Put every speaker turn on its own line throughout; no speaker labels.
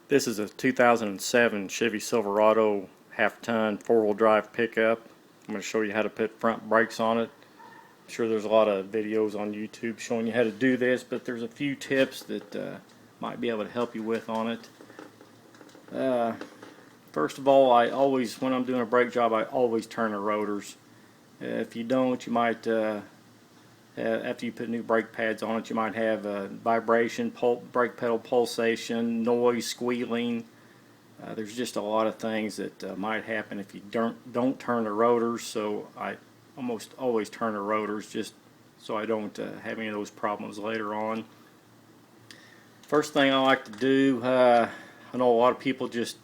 This is a 2007 Chevy Silverado half-ton four-wheel drive pickup. I'm going to show you how to put front brakes on it. I'm sure there's a lot of videos on YouTube showing you how to do this, but there's a few tips that might be able to help you with on it. First of all, when I'm doing a brake job, I always turn the rotors. If you don't, you might after you put new brake pads on it, you might have vibration, brake pedal pulsation, noise, squealing. There's just a lot of things that might happen if you don't turn the rotors. So I almost always turn the rotors just so I don't have any of those problems later on. First thing I like to do, I know a lot of people just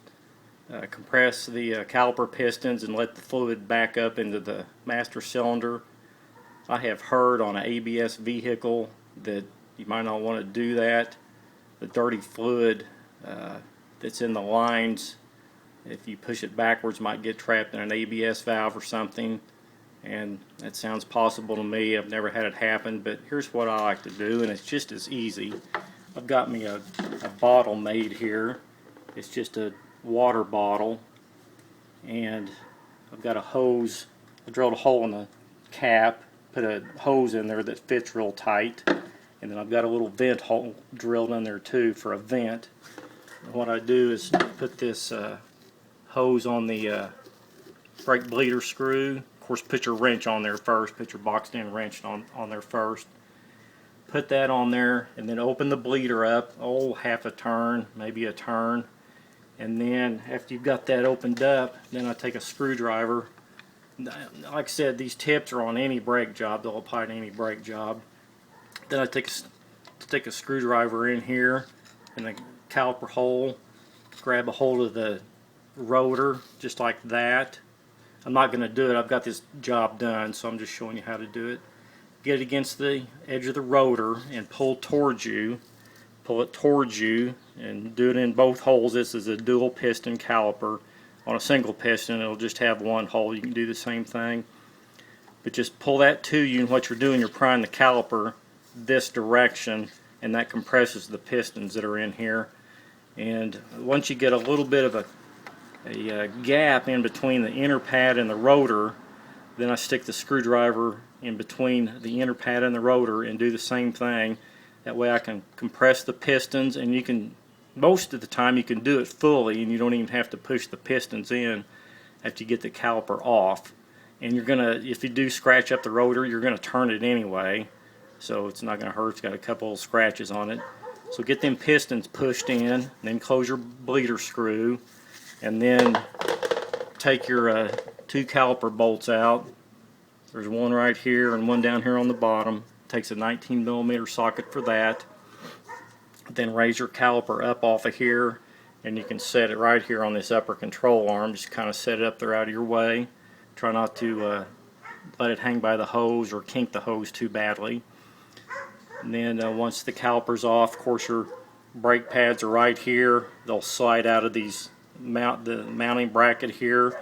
compress the caliper pistons and let the fluid back up into the master cylinder. I have heard on an ABS vehicle that you might not want to do that. The dirty fluid that's in the lines, if you push it backwards, might get trapped in an ABS valve or something, and that sounds possible to me. I've never had it happen, but here's what I like to do, and it's just as easy. I've got me a bottle made here. It's just a water bottle, and I've got a hose. I drilled a hole in the cap, put a hose in there that fits real tight, and then I've got a little vent hole drilled in there too for a vent. And what I do is put this hose on the brake bleeder screw. Of course, put your wrench on there first. Put your boxed in wrench on there first. Put that on there, and then open the bleeder up, half a turn, maybe a turn. And then after you've got that opened up, then I take a screwdriver. Like I said, these tips are on any brake job. They'll apply to any brake job. Then I take a screwdriver in here in the caliper hole, grab a hold of the rotor just like that. I'm not going to do it. I've got this job done, so I'm just showing you how to do it. Get it against the edge of the rotor and pull towards you. Pull it towards you and do it in both holes. This is a dual piston caliper. On a single piston, it'll just have one hole. You can do the same thing, but just pull that to you, and what you're doing, you're prying the caliper this direction, and that compresses the pistons that are in here. And once you get a little bit of a gap in between the inner pad and the rotor, then I stick the screwdriver in between the inner pad and the rotor and do the same thing. That way I can compress the pistons, and you can, most of the time you can do it fully, and you don't even have to push the pistons in after you get the caliper off. And you're gonna, if you do scratch up the rotor, you're gonna turn it anyway, so it's not gonna hurt. It's got a couple of scratches on it. So get them pistons pushed in, then close your bleeder screw, and then take your two caliper bolts out. There's one right here and one down here on the bottom. Takes a 19mm socket for that. Then raise your caliper up off of here, and you can set it right here on this upper control arm. Just kind of set it up there out of your way. Try not to let it hang by the hose or kink the hose too badly. And then once the caliper's off, of course your brake pads are right here. They'll slide out of the mounting bracket here.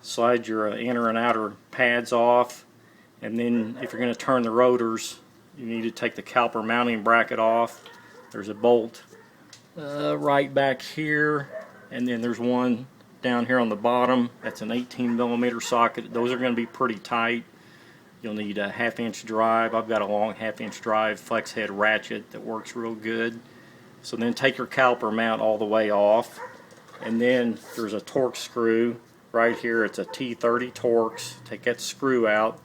Slide your inner and outer pads off, and then if you're going to turn the rotors, you need to take the caliper mounting bracket off. There's a bolt right back here, and then there's one down here on the bottom. That's an 18mm socket. Those are going to be pretty tight. You'll need a 1/2-inch drive. I've got a long 1/2-inch drive flex head ratchet that works real good. So then take your caliper mount all the way off, and then there's a Torx screw right here. It's a T30 Torx. Take that screw out,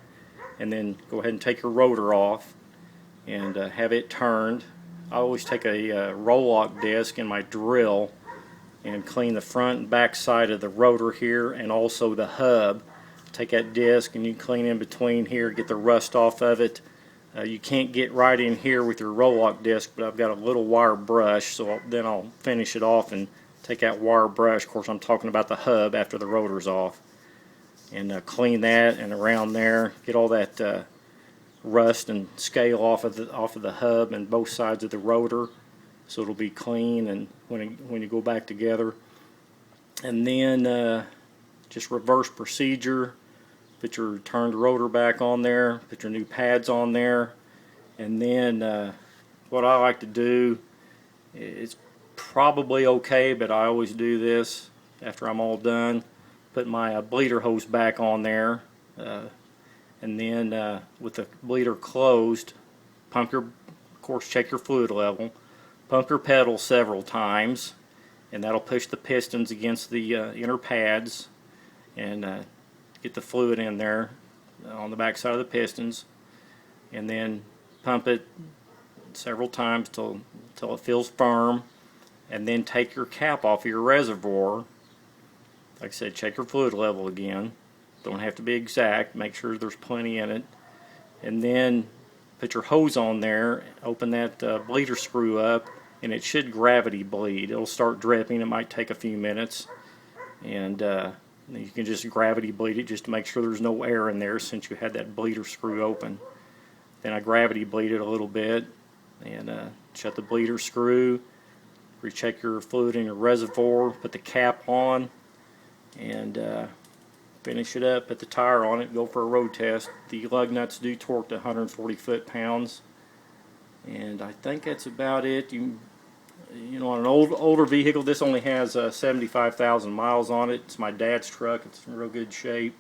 and then go ahead and take your rotor off and have it turned. I always take a roll-lock disc in my drill and clean the front and back side of the rotor here, and also the hub. Take that disc and you clean in between here, get the rust off of it. You can't get right in here with your roll-lock disc, but I've got a little wire brush, so then I'll finish it off and take that wire brush. Of course, I'm talking about the hub after the rotor's off. And clean that and around there, get all that rust and scale off of the hub and both sides of the rotor, so it'll be clean and when you go back together. And then just reverse procedure. Put your turned rotor back on there, put your new pads on there, and then what I like to do is probably okay, but I always do this after I'm all done. Put my bleeder hose back on there, and then with the bleeder closed, pump your, of course, check your fluid level. Pump your pedal several times, and that'll push the pistons against the inner pads and get the fluid in there on the back side of the pistons. And then pump it several times till it feels firm, and then take your cap off of your reservoir. Like I said, check your fluid level again. Don't have to be exact. Make sure there's plenty in it. And then put your hose on there, open that bleeder screw up, and it should gravity bleed. It'll start dripping. It might take a few minutes, and you can just gravity bleed it just to make sure there's no air in there since you had that bleeder screw open. Then I gravity bleed it a little bit and shut the bleeder screw, recheck your fluid in your reservoir, put the cap on, and finish it up, put the tire on it, go for a road test. The lug nuts do torque to 140 foot-pounds, and I think that's about it. You know, on an older vehicle, this only has 75,000 miles on it. It's my dad's truck. It's in real good shape.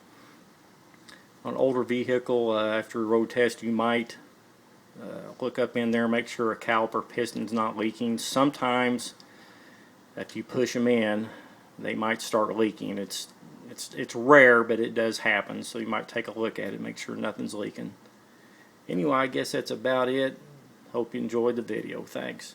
On an older vehicle, after a road test, you might look up in there, make sure a caliper piston's not leaking. Sometimes, if you push them in, they might start leaking. It's rare, but it does happen, so you might take a look at it, make sure nothing's leaking. Anyway, I guess that's about it. Hope you enjoyed the video. Thanks.